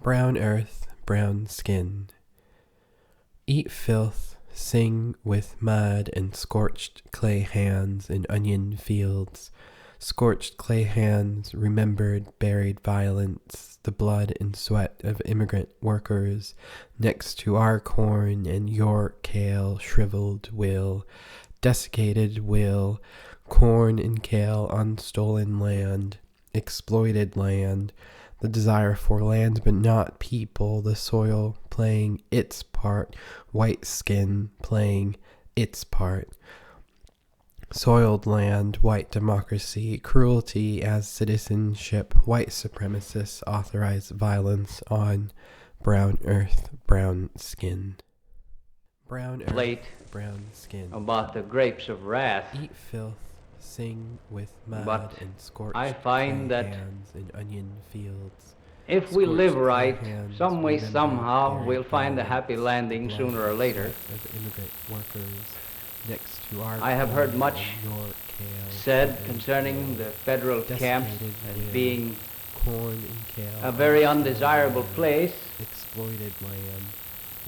Brown earth, brown skin. Eat filth, sing with mud and scorched clay hands in onion fields. Scorched clay hands, remembered buried violence, the blood and sweat of immigrant workers, next to our corn and your kale, shriveled will, desiccated will, corn and kale on stolen land, exploited land, the desire for land but not people, the soil playing its part, white skin playing its part. Soiled land, white democracy, cruelty as citizenship, white supremacists authorize violence on brown earth, brown skin. Brown earth, Late brown skin. about the grapes of wrath. Eat filth, sing with mud But and scorched I find clay that hands in onion fields. if we Scorched live clay right, hands, some way, remembered somehow, buried we'll find a violence, happy the landing blood sooner or and later. sweat of immigrant workers next to our I have heard corn much and your kale, said shriveled concerning will, the federal camps desiccated as will, being corn and kale a very on undesirable land, place, exploited land.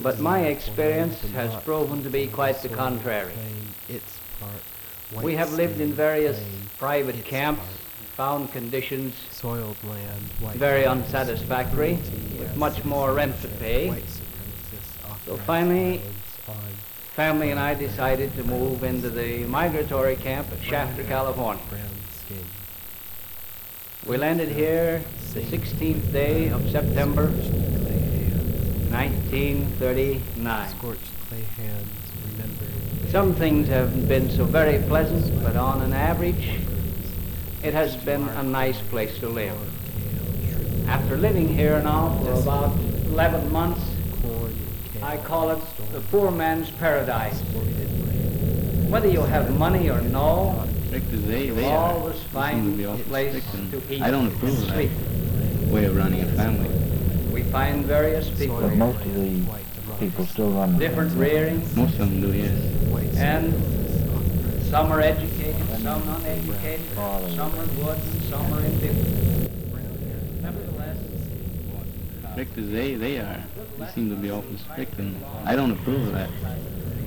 but my Desire for experience land, but has not proven to be people, quite the soil contrary. playing its part, We white have lived in skin various playing private its camps, part. found conditions Soiled land, white very violence, unsatisfactory, cruelty with as much more rent to citizenship, pay. white supremacists So authorize finally, violence on family and I decided to move into the migratory camp at Shafter, California. brown skin. We landed here the 16th day of September, Clay hands, 1939. scorched clay hands, remembered. Some things haven't been so very pleasant, but on an average, it has been a nice place to live. After living here now for about 11 months, I call it the poor man's paradise. Whether you have money or no, you always find a place to eat I don't approve and of sleep. that way of running a family. We find various people, But most of the people still run. different rearing, Most of them do, yes. and some are educated, some uneducated, some are good, and some are indifferent. Nevertheless, Strict as they are, they seem to be awful strict, and I don't approve of that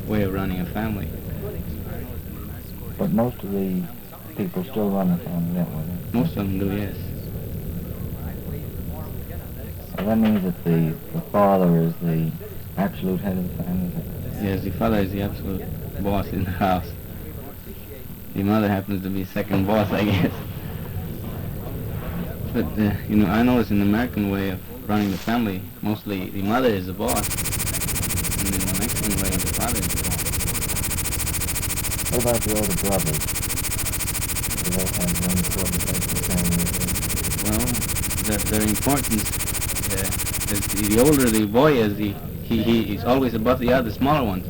way of running a family. But most of the people still run the family that way. Most of them do, yes. So that means that the father is the absolute head of the family. Yes, the father is the absolute boss in the house. The mother happens to be second boss, I guess. But, I notice in the American way of running the family, mostly the mother is the boss, and in the Mexican way, the father is the boss. What about the older brothers? Do they have one important place in the family? Well, their importance, as the older the boy is, he's always above the other smaller ones.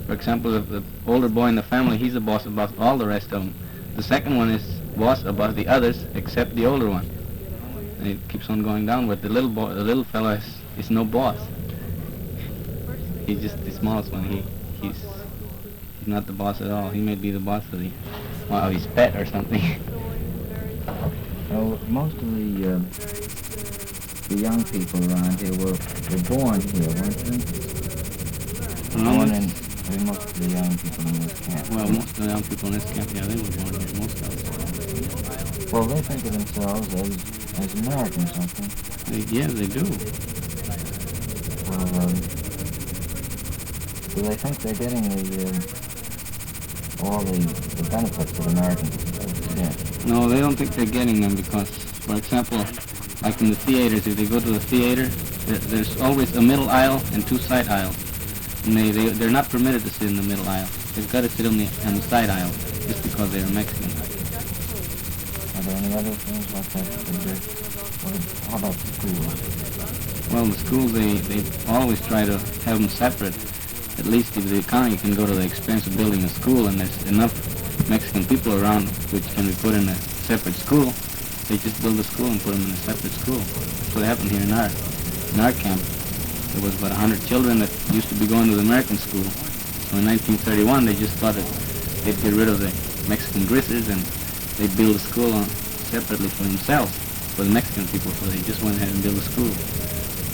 For example, if the older boy in the family, he's the boss above all the rest of them. The second one is boss above the others, except the older one. And it keeps on going down, but the little fellow is no boss. He's just the smallest one. He's not the boss at all. He may be the boss of his pet or something. Oh, most of the young people around here were born here, weren't they? Most of the young people in this camp. Well, most of the young people in this camp, yeah, they were born here, most of them. Well, they think of themselves as Americans, don't they? Yeah, they do. Do they think they're getting all the benefits that Americans get? No, they don't think they're getting them because, for example, like in the theaters, if they go to the theater, there's always a middle aisle and two side aisles. And they're not permitted to sit in the middle aisle. They've got to sit on the side aisle just because they're Mexican. Are there any other things like that they do? How about the schools? Well, the schools, they always try to have them separate. At least if the economy can go to the expense of building a school and there's enough Mexican people around which can be put in a separate school, they just build a school and put them in a separate school. That's what happened here in our camp. There was about 100 children that used to be going to the American school. So in 1931, they just thought that they'd get rid of the Mexican gristers and they'd build a school separately for themselves, for the Mexican people. So they just went ahead and built a school.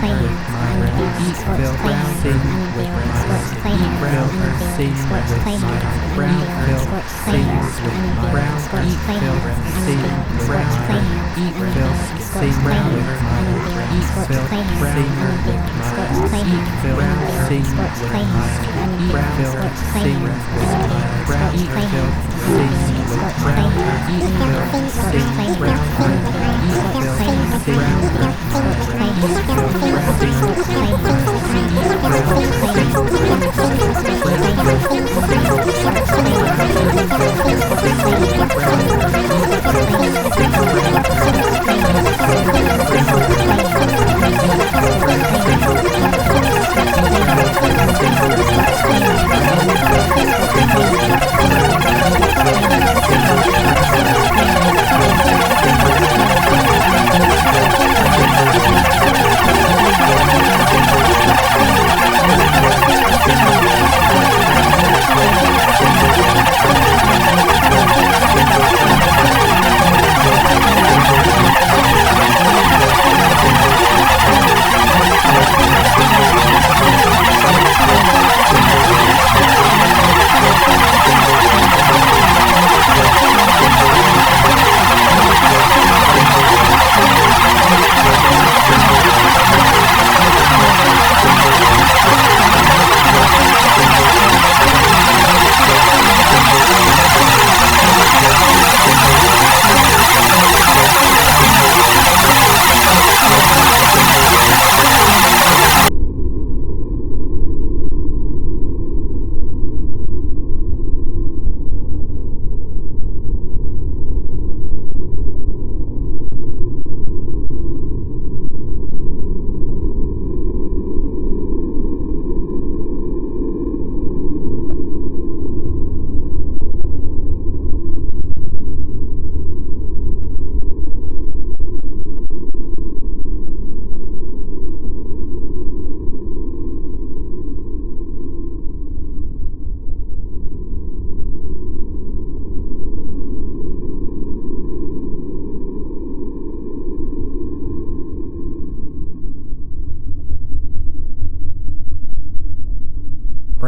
with my brown. Eat fill, sing with my eat brown, sing with my brown fill, sing with my brown. Eat fill, sing with brown. Eat fill, sing with my eat fill, sing with my eat fill, sing with my eat fill, sing with my brown. Eat fill, sing with brown. Eat fill, sing with brown. Eat fill, sing with brown.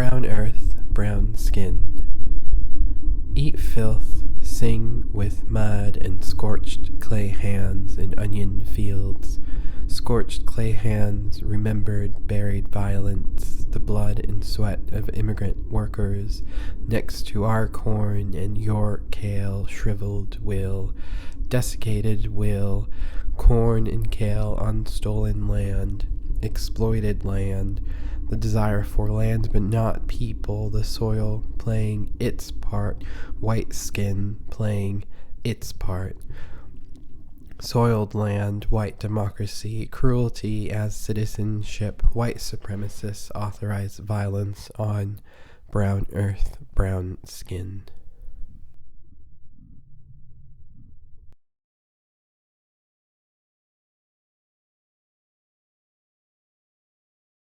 brown earth, brown skin. Eat filth, sing with mud and scorched clay hands in onion fields. Scorched clay hands, remembered buried violence, the blood and sweat of immigrant workers, next to our corn and your kale, shriveled will, desiccated will, corn and kale on stolen land, exploited land, the desire for land but not people, the soil playing its part, white skin playing its part. Soiled land, white democracy, cruelty as citizenship, white supremacists authorize violence on brown earth, brown skin.